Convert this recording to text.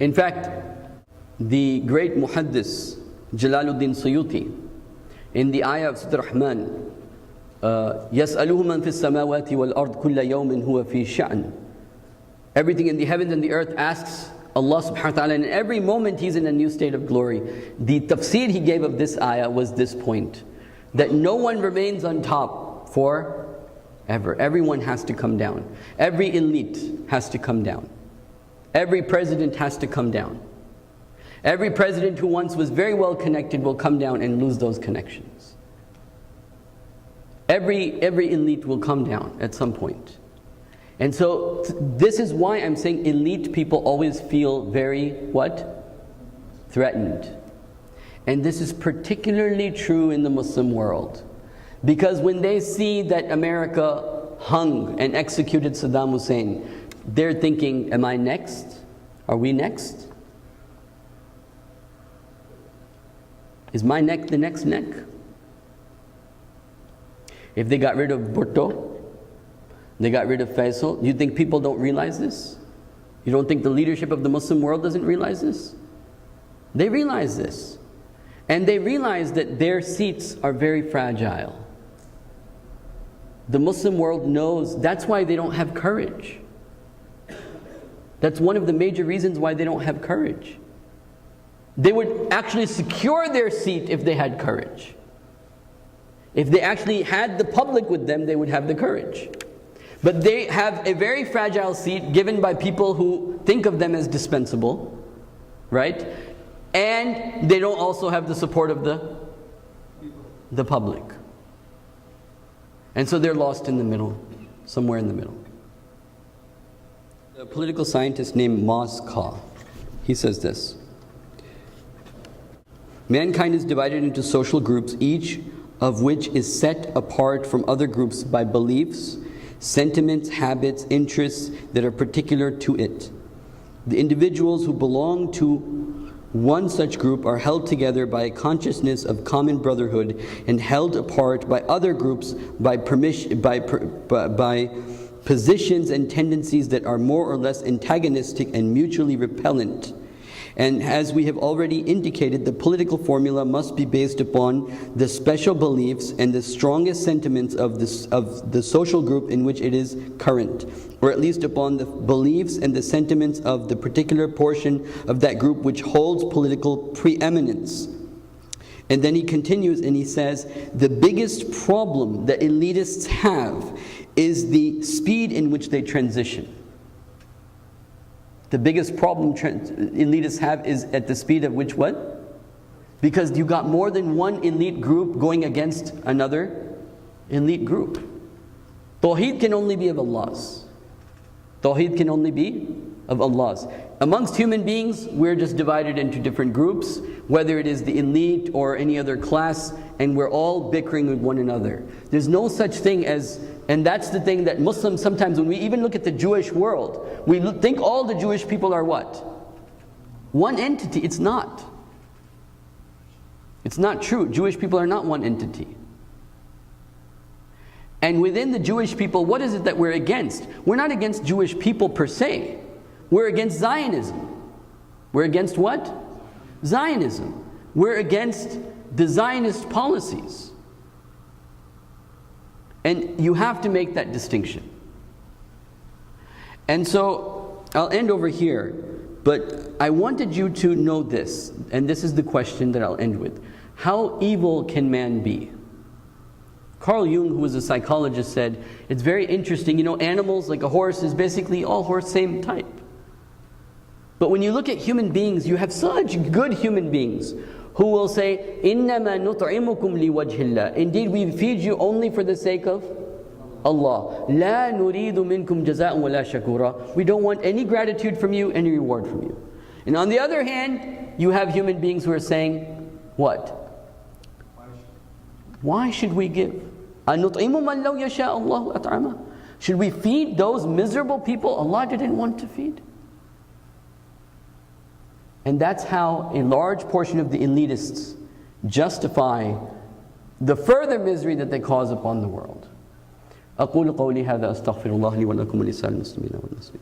In fact, the great muhaddis Jalaluddin Suyuti, in the ayah of Surah Rahman, يَسْأَلُهُ مَنْ فِي السَّمَاوَاتِ وَالْأَرْضِ كُلَّ يَوْمٍ هُوَ فِي شَأْنٍ. Everything in the heavens and the earth asks Allah subhanahu wa ta'ala, and in every moment He's in a new state of glory. The tafsir he gave of this ayah was this point, that no one remains on top forever. Everyone has to come down. Every elite has to come down. Every president has to come down. Every president who once was very well connected will come down and lose those connections. Every elite will come down at some point. And so this is why I'm saying elite people always feel very, what? Threatened. And this is particularly true in the Muslim world. Because when they see that America hung and executed Saddam Hussein, they're thinking, am I next? Are we next? Is my neck the next neck? If they got rid of Bhutto, they got rid of Faisal, do you think people don't realize this? You don't think the leadership of the Muslim world doesn't realize this? They realize this. And they realize that their seats are very fragile. The Muslim world knows, that's why they don't have courage. That's one of the major reasons why they don't have courage. They would actually secure their seat if they had courage. If they actually had the public with them, they would have the courage. But they have a very fragile seat given by people who think of them as dispensable, right? And they don't also have the support of the public. And so they're lost in the middle, somewhere in the middle. A political scientist named Moss Ka, he says this: mankind is divided into social groups, each of which is set apart from other groups by beliefs, sentiments, habits, interests that are particular to it. The individuals who belong to one such group are held together by a consciousness of common brotherhood and held apart by other groups by positions and tendencies that are more or less antagonistic and mutually repellent. And as we have already indicated, the political formula must be based upon the special beliefs and the strongest sentiments of the social group in which it is current, or at least upon the beliefs and the sentiments of the particular portion of that group which holds political preeminence. And then he continues and he says, the biggest problem that elitists have is the speed in which they transition. The biggest problem elitists have is at the speed of which what? Because you got more than one elite group going against another elite group. Tawheed can only be of Allah's. Tawheed can only be of Allah's. Amongst human beings, we're just divided into different groups, whether it is the elite or any other class, and we're all bickering with one another. There's no such thing as, and that's the thing that Muslims sometimes, when we even look at the Jewish world, we think all the Jewish people are what? One entity. It's not. It's not true. Jewish people are not one entity. And within the Jewish people, what is it that we're against? We're not against Jewish people per se. We're against Zionism. We're against what? Zionism. We're against the Zionist policies. And you have to make that distinction. And so, I'll end over here, but I wanted you to know this, and this is the question that I'll end with. How evil can man be? Carl Jung, who was a psychologist, said, it's very interesting, animals, like a horse, is basically all horse, same type. But when you look at human beings, you have such good human beings who will say, إِنَّمَا نُطْعِمُكُمْ لِوَجْهِ اللَّهِ. Indeed, we feed you only for the sake of Allah. لَا نُرِيدُ مِنْكُمْ جَزَاءً وَلَا شَكُورًا. We don't want any gratitude from you, any reward from you. And on the other hand, you have human beings who are saying, what? Why should we give? أَنُطْعِمُ مَنْ لَوْ يَشَاءَ اللَّهُ أَطْعَمَهُ. Should we feed those miserable people Allah didn't want to feed? And that's how a large portion of the elitists justify the further misery that they cause upon the world. أقول قولي هذا أستغفر الله لي ولكم ولسائر المسلمين والمسلمين.